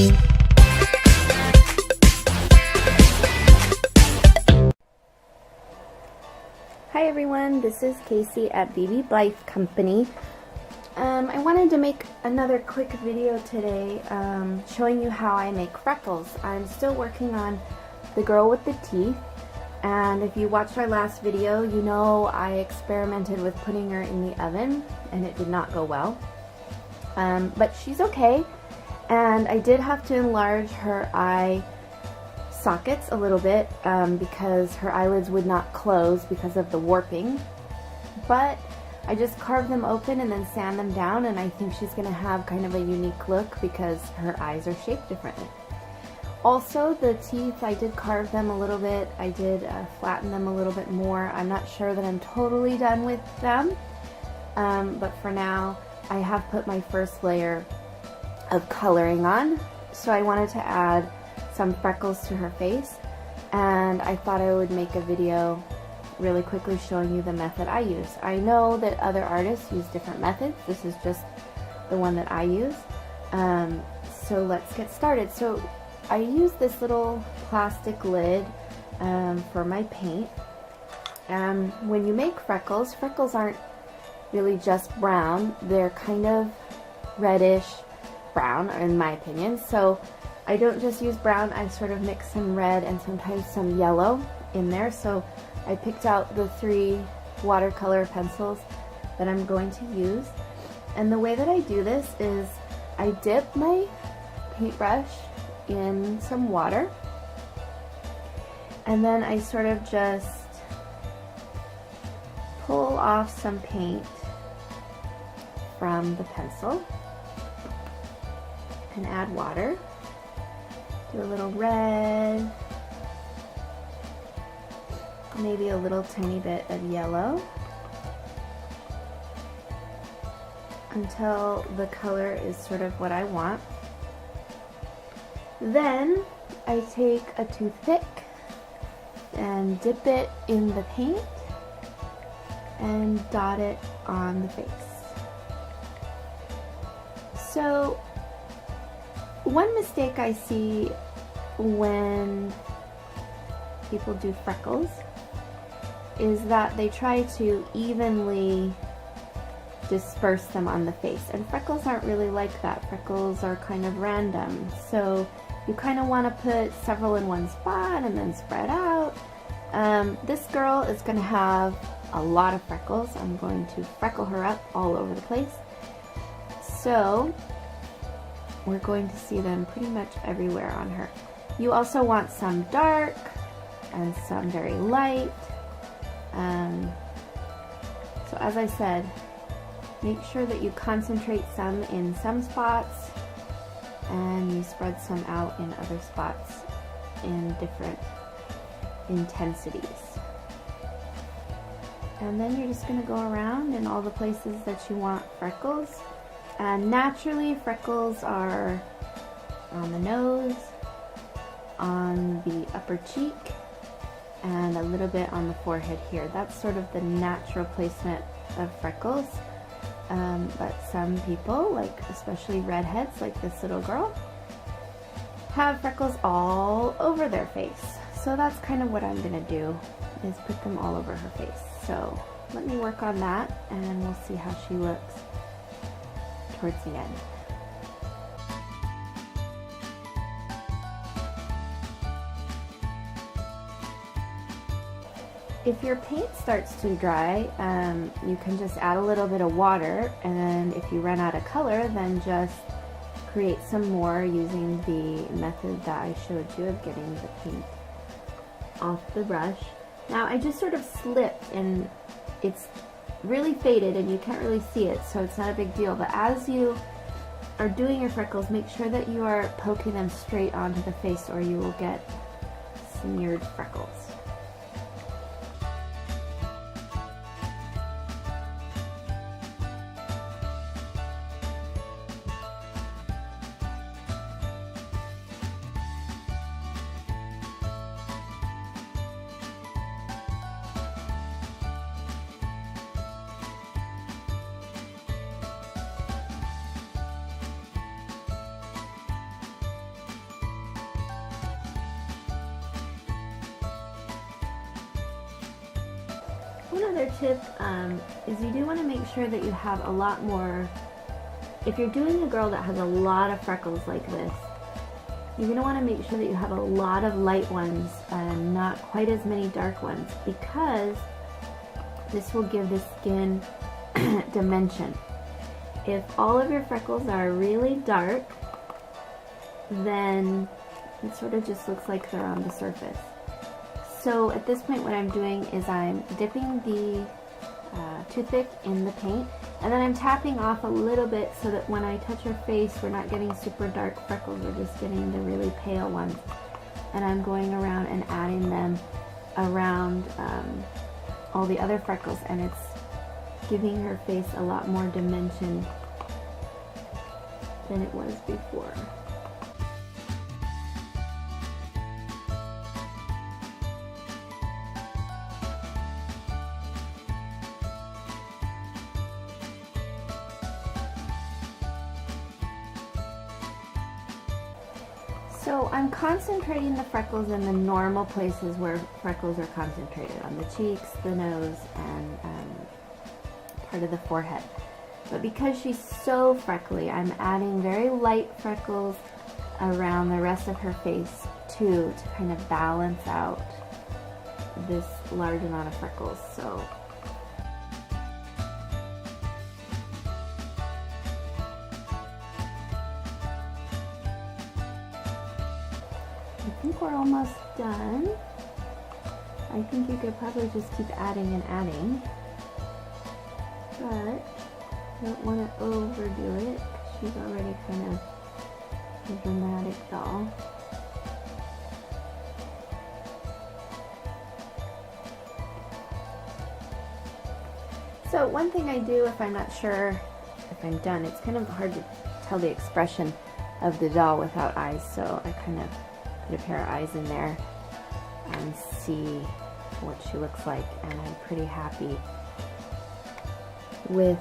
Hi everyone, this is Casey at Blythe Company. I wanted to make another quick video today showing you how I make freckles. I'm still working on the girl with the teeth, and if you watched our last video, you know I experimented with putting her in the oven and it did not go well. But she's okay, and I did have to enlarge her eye sockets a little bit because her eyelids would not close because of the warping, but I just carved them open and then sand them down, and I think she's going to have kind of a unique look because her eyes are shaped differently. Also, the teeth, I did carve them a little bit. I did flatten them a little bit more. I'm not sure that I'm totally done with them, but for now I have put my first layer of coloring on, so I wanted to add some freckles to her face, and I thought I would make a video really quickly showing you the method I use. I know that other artists use different methods. This is just the one that I use. So let's get started. So I use this little plastic lid for my paint. And when you make freckles, freckles aren't really just brown. They're kind of reddish brown, in my opinion. So I don't just use brown, I sort of mix some red and sometimes some yellow in there. So I picked out the 3 watercolor pencils that I'm going to use. And the way that I do this is I dip my paintbrush in some water, and then I sort of just pull off some paint from the pencil and add water. Do a little red, maybe a little tiny bit of yellow, until the color is sort of what I want. Then I take a toothpick and dip it in the paint and dot it on the face. So one mistake I see when people do freckles is that they try to evenly disperse them on the face, and freckles aren't really like that. Freckles are kind of random, so you kind of want to put several in one spot and then spread out. This girl is going to have a lot of freckles. I'm going to freckle her up all over the place, so we're going to see them pretty much everywhere on her. You also want some dark and some very light. So as I said, make sure that you concentrate some in some spots and you spread some out in other spots in different intensities. And then you're just going to go around in all the places that you want freckles. And naturally, freckles are on the nose, on the upper cheek, and a little bit on the forehead here. That's sort of the natural placement of freckles. But some people, like especially redheads, like this little girl, have freckles all over their face. So that's kind of what I'm going to do, is put them all over her face. So let me work on that and we'll see how she looks towards the end. If your paint starts to dry, you can just add a little bit of water, and if you run out of color, then just create some more using the method that I showed you of getting the paint off the brush. Now I just sort of slipped, and it's really faded and you can't really see it, so it's not a big deal. But as you are doing your freckles, make sure that you are poking them straight onto the face or you will get smeared freckles. one other tip is you do want to make sure that you have a lot more, if you're doing a girl that has a lot of freckles like this, you're going to want to make sure that you have a lot of light ones and not quite as many dark ones, because this will give the skin dimension. If all of your freckles are really dark, then it sort of just looks like they're on the surface. So at this point what I'm doing is I'm dipping the toothpick in the paint, and then I'm tapping off a little bit so that when I touch her face we're not getting super dark freckles, we're just getting the really pale ones. And I'm going around and adding them around all the other freckles, and it's giving her face a lot more dimension than it was before. So I'm concentrating the freckles in the normal places where freckles are concentrated, on the cheeks, the nose, and part of the forehead. But because she's so freckly, I'm adding very light freckles around the rest of her face too, to kind of balance out this large amount of freckles. So I think we're almost done. I think you could probably just keep adding and adding, but I don't want to overdo it. She's already kind of a dramatic doll. So one thing I do if I'm not sure if I'm done, it's kind of hard to tell the expression of the doll without eyes, so I kind of put a pair of eyes in there and see what she looks like, and I'm pretty happy with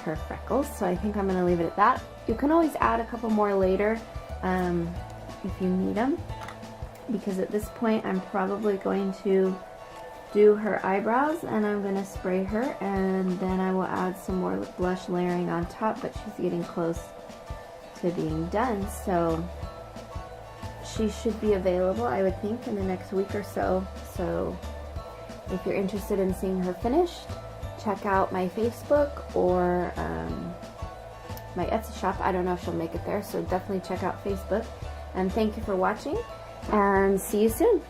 her freckles, so I think I'm going to leave it at that. You can always add a couple more later if you need them, because at this point I'm probably going to do her eyebrows and I'm going to spray her, and then I will add some more blush layering on top, but she's getting close to being done, so she should be available, I would think, in the next week or so. So if you're interested in seeing her finished, check out my Facebook or my Etsy shop. I don't know if she'll make it there, so definitely check out Facebook. And thank you for watching, and see you soon.